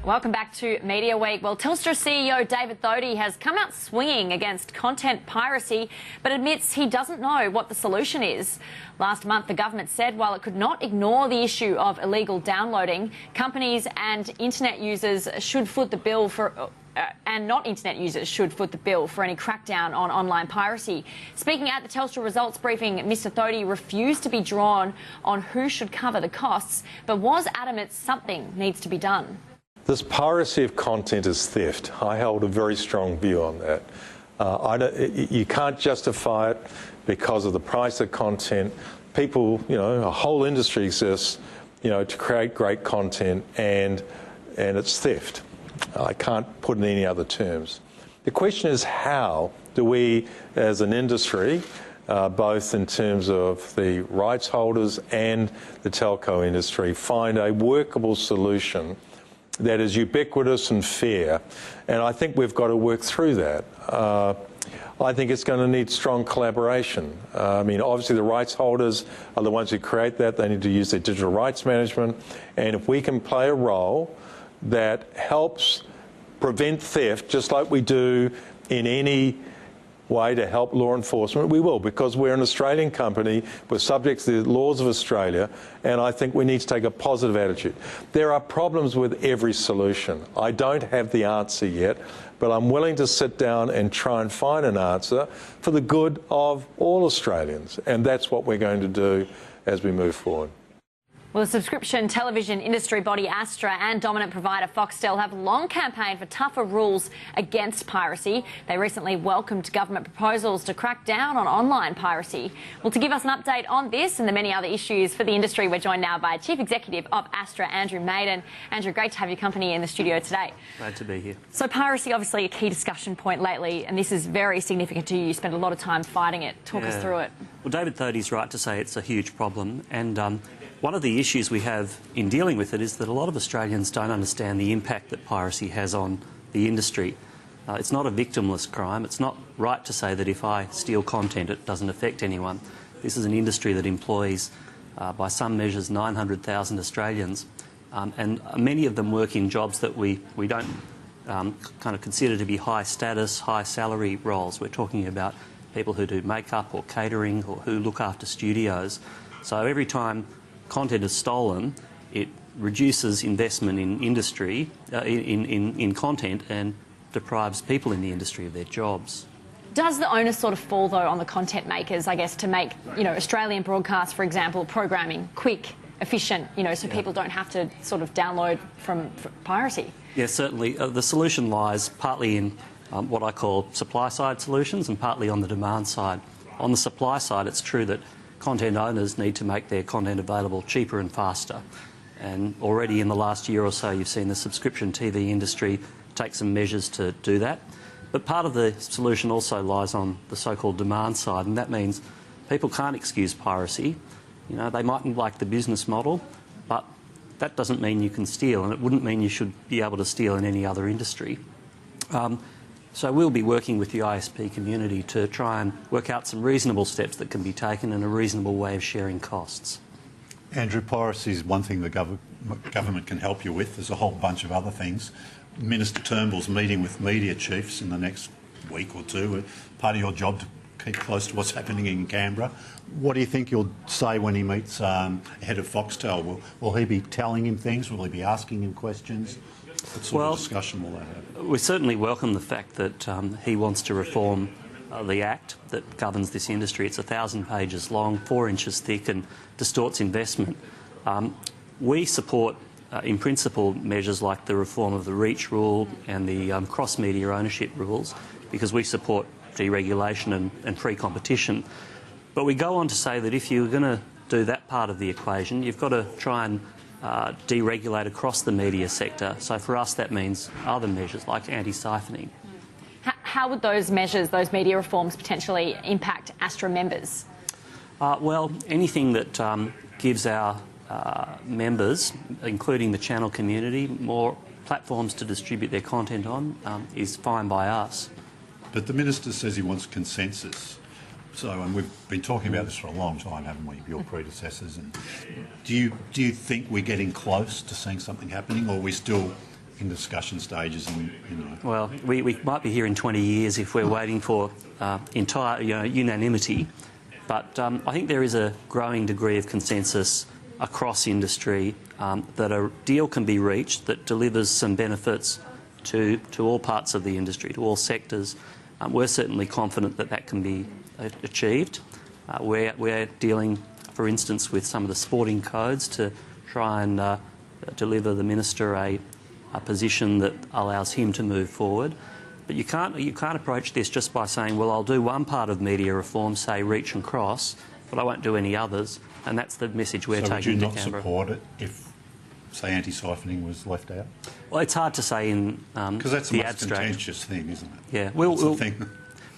Welcome back to Media Week. Well, Telstra CEO David Thodey has come out swinging against content piracy, but admits he doesn't know what the solution is. Last month, the government said while it could not ignore the issue of illegal downloading, companies and internet users should foot the bill for... and not internet users should foot the bill for any crackdown on online piracy. Speaking at the Telstra results briefing, Mr Thodey refused to be drawn on who should cover the costs, but was adamant something needs to be done. This piracy of content is theft. I hold a very strong view on that. You can't justify it because of the price of content. People, a whole industry exists, to create great content, and it's theft. I can't put it in any other terms. The question is, how do we, as an industry, both in terms of the rights holders and the telco industry, find a workable solution that is ubiquitous and fair? And I think we've got to work through that. I think it's going to need strong collaboration. Obviously the rights holders are the ones who create that. They need to use their digital rights management. And if we can play a role that helps prevent theft, just like we do in any way to help law enforcement, we will, because we're an Australian company, we're subject to the laws of Australia, and I think we need to take a positive attitude. There are problems with every solution. I don't have the answer yet, but I'm willing to sit down and try and find an answer for the good of all Australians, and that's what we're going to do as we move forward. Well, the subscription television industry body Astra and dominant provider Foxtel have long campaigned for tougher rules against piracy. They recently welcomed government proposals to crack down on online piracy. Well, to give us an update on this and the many other issues for the industry, we're joined now by Chief Executive of Astra, Andrew Maiden. Andrew, great to have your company in the studio today. Glad to be here. So piracy, obviously a key discussion point lately, and this is very significant to you. You spend a lot of time fighting it. Talk us through it. Well, David Thodey's right to say it's a huge problem, and one of the issues we have in dealing with it is that a lot of Australians don't understand the impact that piracy has on the industry. It's not a victimless crime. It's not right to say that if I steal content it doesn't affect anyone. This is an industry that employs, by some measures, 900,000 Australians, and many of them work in jobs that we don't kind of consider to be high status, high salary roles. We're talking about people who do makeup or catering or who look after studios. So every time content is stolen, it reduces investment in industry, in content, and deprives people in the industry of their jobs. Does the onus sort of fall, though, on the content makers, I guess, to make, Australian broadcast, for example, programming quick, efficient, so people don't have to sort of download from piracy? Yes, certainly. The solution lies partly in what I call supply-side solutions and partly on the demand side. On the supply side, it's true that content owners need to make their content available cheaper and faster. And already in the last year or so, you've seen the subscription TV industry take some measures to do that. But part of the solution also lies on the so-called demand side, and that means people can't excuse piracy. They mightn't like the business model, but that doesn't mean you can steal, and it wouldn't mean you should be able to steal in any other industry. So we'll be working with the ISP community to try and work out some reasonable steps that can be taken and a reasonable way of sharing costs. Andrew, piracy is one thing the government can help you with. There's a whole bunch of other things. Minister Turnbull's meeting with media chiefs in the next week or two. Part of your job to keep close to what's happening in Canberra. What do you think you'll say when he meets head of Foxtel? Will he be telling him things? Will he be asking him questions? What sort of discussion will they have? We certainly welcome the fact that he wants to reform the Act that governs this industry. It's 1,000 pages long, 4 inches thick, and distorts investment. We support, in principle, measures like the reform of the REACH rule and the cross-media ownership rules, because we support deregulation and free competition. But we go on to say that if you're going to do that part of the equation, you've got to try and deregulate across the media sector. So for us that means other measures like anti-siphoning. How would those measures, those media reforms, potentially impact Astra members? Well, anything that gives our members, including the channel community, more platforms to distribute their content on is fine by us. But the Minister says he wants consensus. So, and we've been talking about this for a long time, haven't we, your predecessors? And do you think we're getting close to seeing something happening, or are we still in discussion stages, and Well, we might be here in 20 years if we're waiting for entire unanimity, but I think there is a growing degree of consensus across industry that a deal can be reached that delivers some benefits to all parts of the industry, to all sectors. We're certainly confident that that can be achieved. We're dealing, for instance, with some of the sporting codes to try and deliver the minister a position that allows him to move forward. But you can't approach this just by saying, well, I'll do one part of media reform, say reach and cross, but I won't do any others. And that's the message we're taking to Canberra. So would you not support it if, say, anti-siphoning was left out? Well, it's hard to say in because that's the a most contentious thing, isn't it? Yeah,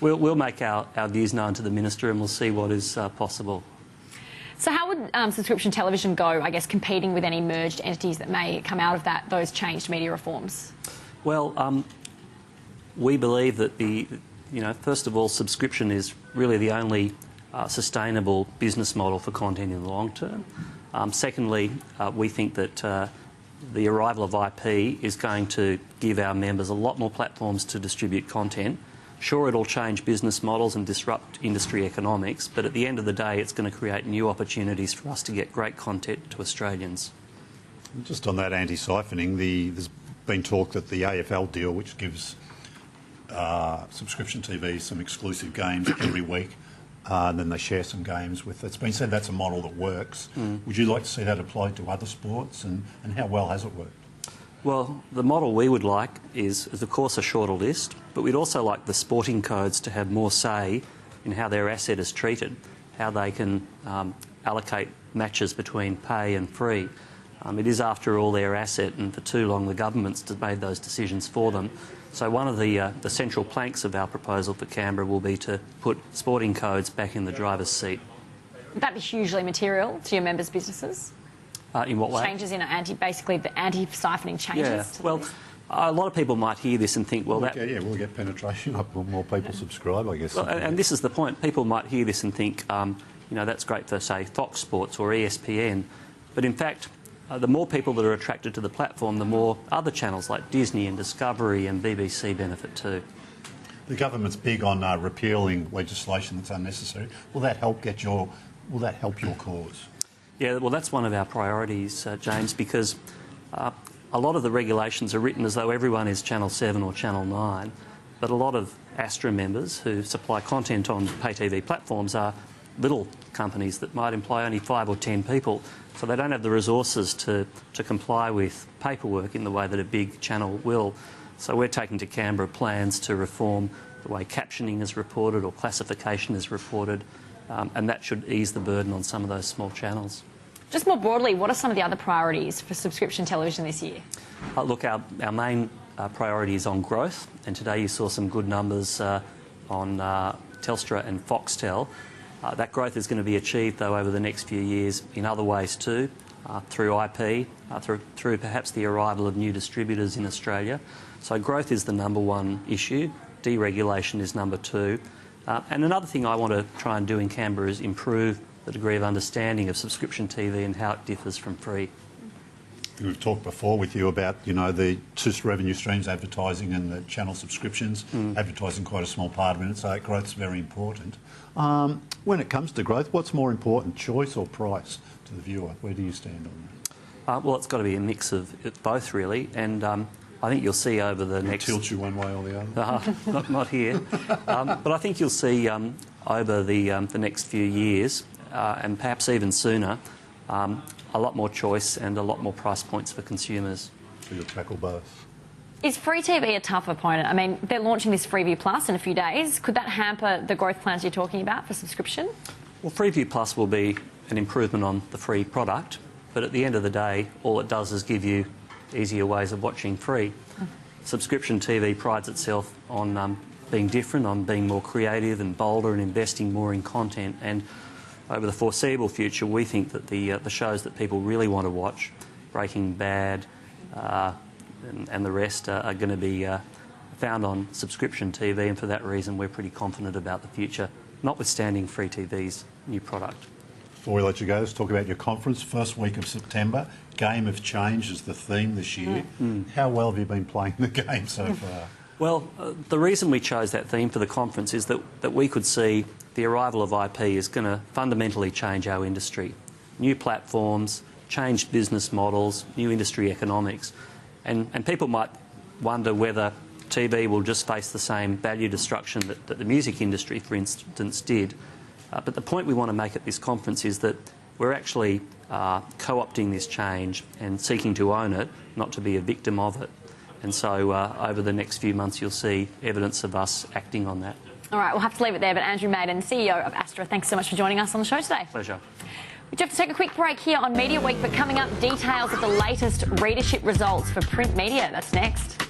we'll make our views known to the minister, and we'll see what is possible. So how would subscription television go, I guess, competing with any merged entities that may come out of those changed media reforms? Well, we believe that first of all, subscription is really the only sustainable business model for content in the long term. Secondly, we think that the arrival of IP is going to give our members a lot more platforms to distribute content. Sure, it'll change business models and disrupt industry economics, but at the end of the day, it's going to create new opportunities for us to get great content to Australians. Just on that anti-siphoning, there's been talk that the AFL deal, which gives subscription TV some exclusive games every week, and then they share some games with. It's been said that's a model that works. Would you like to see that applied to other sports, and how well has it worked? Well, the model we would like is of course a shorter list, but we'd also like the sporting codes to have more say in how their asset is treated, how they can allocate matches between pay and free. It is, after all, their asset, and for too long the government's made those decisions for them. So one of the central planks of our proposal for Canberra will be to put sporting codes back in the driver's seat. Would that be hugely material to your members' businesses? In what way? Changes in basically the anti-siphoning changes? Yeah, well, a lot of people might hear this and think, well, we'll get penetration up when more people subscribe, I guess. Well, and this is the point. People might hear this and think, that's great for, say, Fox Sports or ESPN. But in fact, the more people that are attracted to the platform, the more other channels like Disney and Discovery and BBC benefit too. The government's big on repealing legislation that's unnecessary. Will that help your cause? Yeah, well, that's one of our priorities, James, because a lot of the regulations are written as though everyone is Channel 7 or Channel 9, but a lot of Astra members who supply content on pay TV platforms are little companies that might employ only 5 or 10 people, so they don't have the resources to comply with paperwork in the way that a big channel will. So we're taking to Canberra plans to reform the way captioning is reported or classification is reported, and that should ease the burden on some of those small channels. Just more broadly, what are some of the other priorities for subscription television this year? Look, our main priority is on growth, and today you saw some good numbers on Telstra and Foxtel. That growth is going to be achieved, though, over the next few years in other ways too, through IP, through perhaps the arrival of new distributors in Australia. So growth is the number one issue, deregulation is number two. And another thing I want to try and do in Canberra is improve the degree of understanding of subscription TV and how it differs from free. We've talked before with you about, the two revenue streams, advertising and the channel subscriptions. Advertising quite a small part of it, so growth's very important. When it comes to growth, what's more important, choice or price to the viewer? Where do you stand on that? Well, it's got to be a mix of both, really, and I think you'll see over the next... Tilt you one way or the other? Not here. But I think you'll see over the next few years, and perhaps even sooner, a lot more choice and a lot more price points for consumers. So you'll tackle both? Is free TV a tough opponent? I mean, they're launching this Freeview Plus in a few days. Could that hamper the growth plans you're talking about for subscription? Well, Freeview Plus will be an improvement on the free product, but at the end of the day, all it does is give you easier ways of watching free. Subscription TV prides itself on being different, on being more creative and bolder and investing more in content. And over the foreseeable future, we think that the shows that people really want to watch, Breaking Bad and the rest, are going to be found on subscription TV, and for that reason we're pretty confident about the future, notwithstanding free TV's new product. Before we let you go, let's talk about your conference, first week of September. Game of Change is the theme this year. How well have you been playing the game so far? Well, the reason we chose that theme for the conference is that we could see the arrival of IP is going to fundamentally change our industry. New platforms, changed business models, new industry economics. And people might wonder whether TV will just face the same value destruction that the music industry, for instance, did. But the point we want to make at this conference is that we're actually co-opting this change and seeking to own it, not to be a victim of it. And so over the next few months you'll see evidence of us acting on that. All right, we'll have to leave it there, but Andrew Maiden, CEO of Astra, thanks so much for joining us on the show today. Pleasure. We do have to take a quick break here on Media Week, but coming up, details of the latest readership results for print media. That's next.